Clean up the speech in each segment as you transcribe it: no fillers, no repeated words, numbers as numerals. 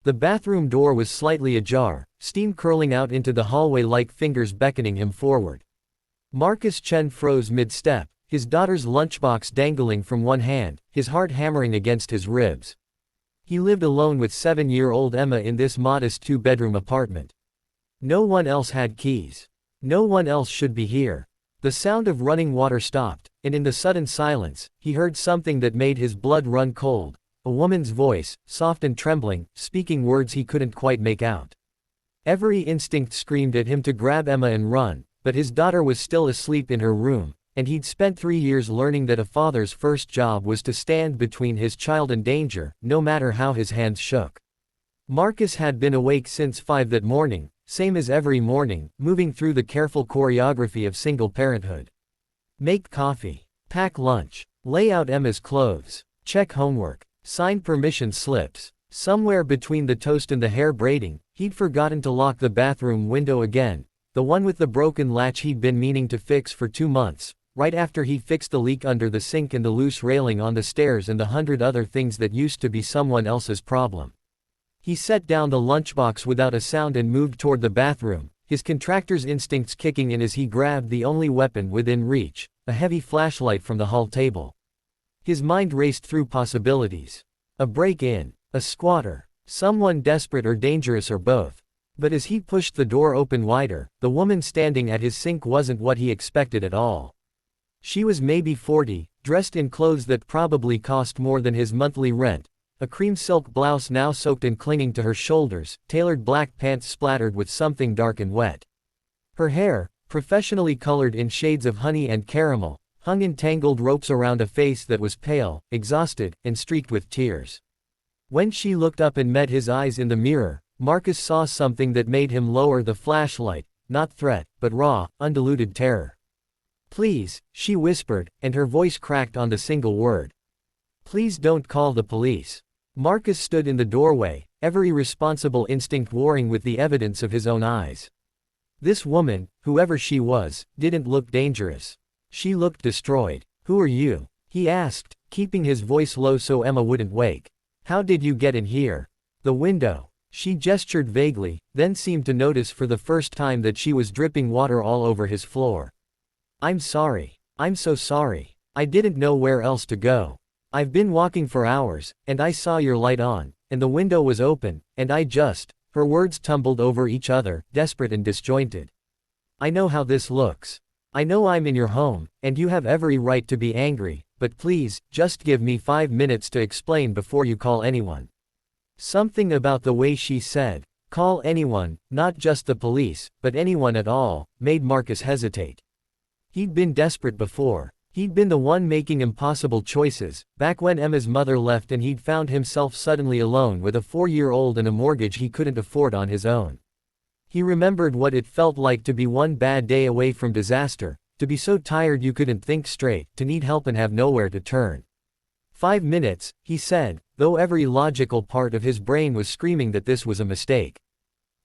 The bathroom door was slightly ajar, steam curling out into the hallway like fingers beckoning him forward. Marcus Chen froze mid-step, his daughter's lunchbox dangling from one hand, his heart hammering against his ribs. He lived alone with 7-year-old Emma in this modest 2-bedroom apartment. No one else had keys. No one else should be here. The sound of running water stopped, and in the sudden silence, he heard something that made his blood run cold. A woman's voice, soft and trembling, speaking words he couldn't quite make out. Every instinct screamed at him to grab Emma and run, but his daughter was still asleep in her room, and he'd spent 3 years learning that a father's first job was to stand between his child and danger, no matter how his hands shook. Marcus had been awake since 5 that morning, same as every morning, moving through the careful choreography of single parenthood. Make coffee. Pack lunch. Lay out Emma's clothes. Check homework. Sign permission slips. Somewhere between the toast and the hair braiding, he'd forgotten to lock the bathroom window again, the one with the broken latch he'd been meaning to fix for 2 months, right after he fixed the leak under the sink and the loose railing on the stairs and the 100 other things that used to be someone else's problem. He set down the lunchbox without a sound and moved toward the bathroom, his contractor's instincts kicking in as he grabbed the only weapon within reach, a heavy flashlight from the hall table. His mind raced through possibilities. A break-in, a squatter, someone desperate or dangerous or both. But as he pushed the door open wider, the woman standing at his sink wasn't what he expected at all. She was maybe 40, dressed in clothes that probably cost more than his monthly rent, a cream silk blouse now soaked and clinging to her shoulders, tailored black pants splattered with something dark and wet. Her hair, professionally colored in shades of honey and caramel, hung in tangled ropes around a face that was pale, exhausted, and streaked with tears. When she looked up and met his eyes in the mirror, Marcus saw something that made him lower the flashlight, not threat, but raw, undiluted terror. "Please," she whispered, and her voice cracked on the single word. "Please don't call the police." Marcus stood in the doorway, every responsible instinct warring with the evidence of his own eyes. This woman, whoever she was, didn't look dangerous. She looked destroyed. "Who are you?" he asked, keeping his voice low so Emma wouldn't wake. "How did you get in here?" "The window." She gestured vaguely, then seemed to notice for the first time that she was dripping water all over his floor. "I'm sorry. I'm so sorry. I didn't know where else to go. I've been walking for hours, and I saw your light on, and the window was open, and I just—" Her words tumbled over each other, desperate and disjointed. "I know how this looks. I know I'm in your home, and you have every right to be angry, but please, just give me 5 minutes to explain before you call anyone." Something about the way she said, "Call anyone," not just the police, but anyone at all, made Marcus hesitate. He'd been desperate before. He'd been the one making impossible choices, back when Emma's mother left and he'd found himself suddenly alone with a 4-year-old and a mortgage he couldn't afford on his own. He remembered what it felt like to be one bad day away from disaster, to be so tired you couldn't think straight, to need help and have nowhere to turn. 5 minutes, he said, though every logical part of his brain was screaming that this was a mistake.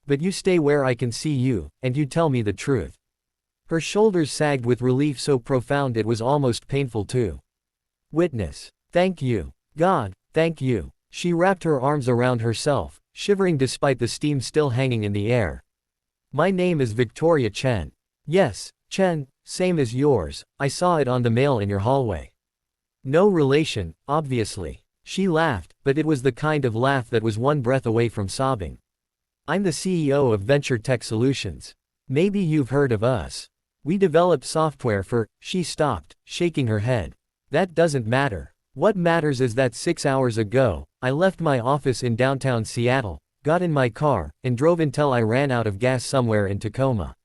"But you stay where I can see you, and you tell me the truth." Her shoulders sagged with relief so profound it was almost painful to witness. "Thank you. God, thank you." She wrapped her arms around herself, shivering despite the steam still hanging in the air. "My name is Victoria Chen." "Yes, Chen, same as yours, I saw it on the mail in your hallway." "No relation, obviously." She laughed, but it was the kind of laugh that was one breath away from sobbing. "I'm the CEO of Venture Tech Solutions. Maybe you've heard of us. We develop software for—" She stopped, shaking her head. "That doesn't matter. What matters is that 6 hours ago, I left my office in downtown Seattle, got in my car, and drove until I ran out of gas somewhere in Tacoma.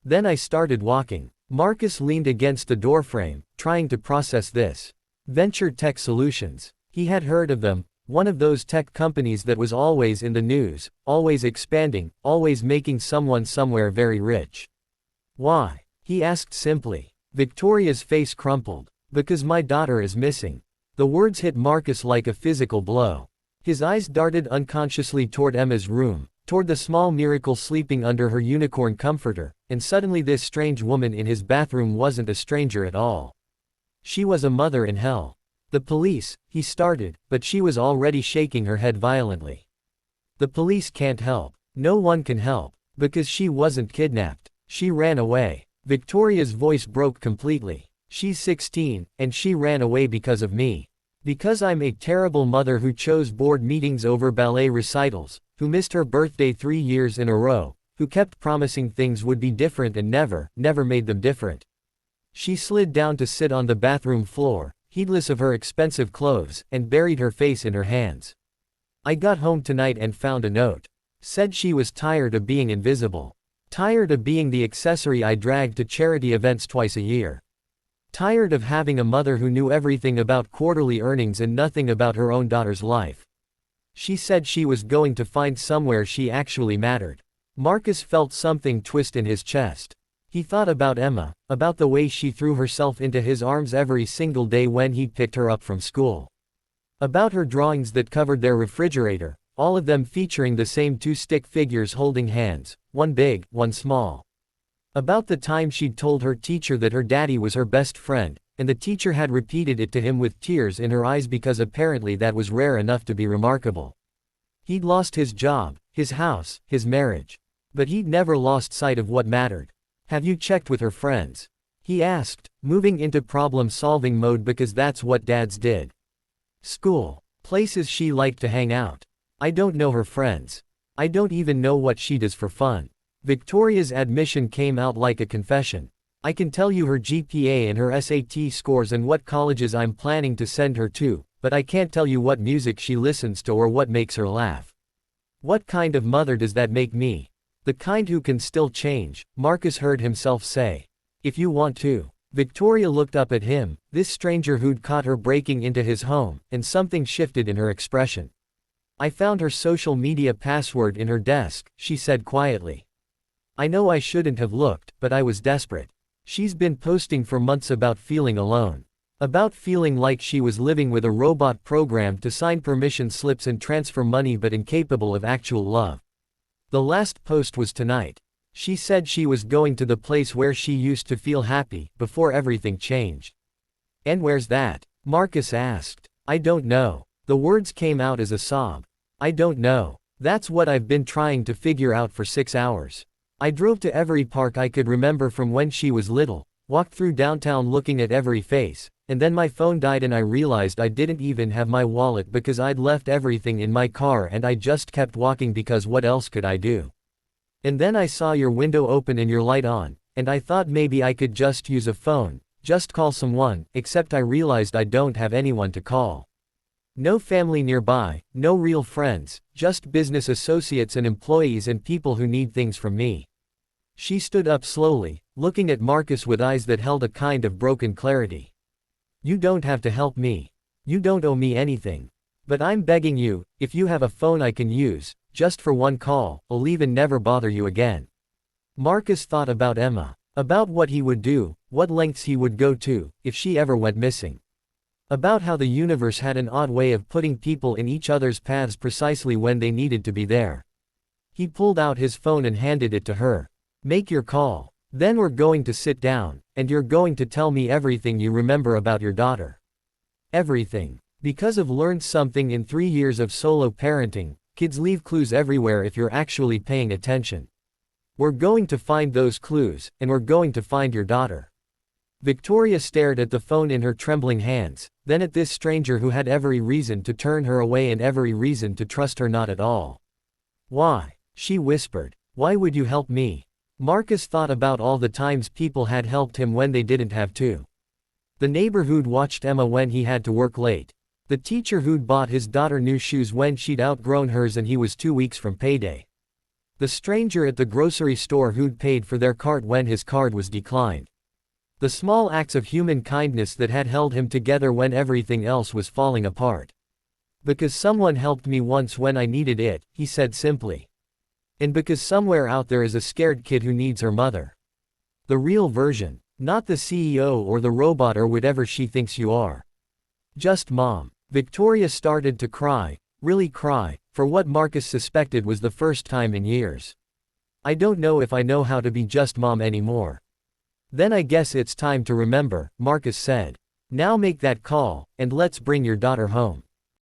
Then I started walking." Marcus leaned against the doorframe, trying to process this. Venture Tech Solutions. He had heard of them, one of those tech companies that was always in the news, always expanding, always making someone somewhere very rich. "Why?" he asked simply. Victoria's face crumpled. "Because my daughter is missing." The words hit Marcus like a physical blow. His eyes darted unconsciously toward Emma's room, toward the small miracle sleeping under her unicorn comforter, and suddenly this strange woman in his bathroom wasn't a stranger at all. She was a mother in hell. "The police," he started, but she was already shaking her head violently. The police can't help. No one can help. Because she wasn't kidnapped. She ran away. Victoria's voice broke completely. She's 16, and she ran away because of me. Because I'm a terrible mother who chose board meetings over ballet recitals, who missed her birthday 3 years in a row, who kept promising things would be different and never made them different. She slid down to sit on the bathroom floor, heedless of her expensive clothes, and buried her face in her hands. I got home tonight and found a note. Said she was tired of being invisible. Tired of being the accessory I dragged to charity events twice a year. Tired of having a mother who knew everything about quarterly earnings and nothing about her own daughter's life. She said she was going to find somewhere she actually mattered. Marcus felt something twist in his chest. He thought about Emma, about the way she threw herself into his arms every single day when he picked her up from school. About her drawings that covered their refrigerator, all of them featuring the same two stick figures holding hands, one big, one small. About the time she'd told her teacher that her daddy was her best friend, and the teacher had repeated it to him with tears in her eyes because apparently that was rare enough to be remarkable. He'd lost his job, his house, his marriage. But he'd never lost sight of what mattered. Have you checked with her friends? He asked, moving into problem-solving mode because that's what dads did. School. Places she liked to hang out. I don't know her friends. I don't even know what she does for fun. Victoria's admission came out like a confession. I can tell you her GPA and her SAT scores and what colleges I'm planning to send her to, but I can't tell you what music she listens to or what makes her laugh. What kind of mother does that make me? The kind who can still change, Marcus heard himself say. If you want to. Victoria looked up at him, this stranger who'd caught her breaking into his home, and something shifted in her expression. I found her social media password in her desk, she said quietly. I know I shouldn't have looked, but I was desperate. She's been posting for months about feeling alone. About feeling like she was living with a robot programmed to sign permission slips and transfer money but incapable of actual love. The last post was tonight. She said she was going to the place where she used to feel happy, before everything changed. And where's that? Marcus asked. I don't know. The words came out as a sob. I don't know. That's what I've been trying to figure out for 6 hours. I drove to every park I could remember from when she was little, walked through downtown looking at every face, and then my phone died and I realized I didn't even have my wallet because I'd left everything in my car and I just kept walking because what else could I do? And then I saw your window open and your light on, and I thought maybe I could just use a phone, just call someone, except I realized I don't have anyone to call. No family nearby, no real friends, just business associates and employees and people who need things from me. She stood up slowly, looking at Marcus with eyes that held a kind of broken clarity. You don't have to help me. You don't owe me anything. But I'm begging you, if you have a phone I can use, just for one call, I'll leave and never bother you again. Marcus thought about Emma. About what he would do, what lengths he would go to, if she ever went missing. About how the universe had an odd way of putting people in each other's paths precisely when they needed to be there. He pulled out his phone and handed it to her. Make your call. Then we're going to sit down, and you're going to tell me everything you remember about your daughter. Everything. Because I've learned something in 3 years of solo parenting, kids leave clues everywhere if you're actually paying attention. We're going to find those clues, and we're going to find your daughter. Victoria stared at the phone in her trembling hands, then at this stranger who had every reason to turn her away and every reason to trust her not at all. Why? She whispered. Why would you help me? Marcus thought about all the times people had helped him when they didn't have to. The neighbor who'd watched Emma when he had to work late. The teacher who'd bought his daughter new shoes when she'd outgrown hers and he was 2 weeks from payday. The stranger at the grocery store who'd paid for their cart when his card was declined. The small acts of human kindness that had held him together when everything else was falling apart. Because someone helped me once when I needed it, he said simply. And because somewhere out there is a scared kid who needs her mother. The real version, not the CEO or the robot or whatever she thinks you are. Just mom. Victoria started to cry, really cry, for what Marcus suspected was the first time in years. I don't know if I know how to be just mom anymore. Then I guess it's time to remember, Marcus said. Now make that call, and let's bring your daughter home.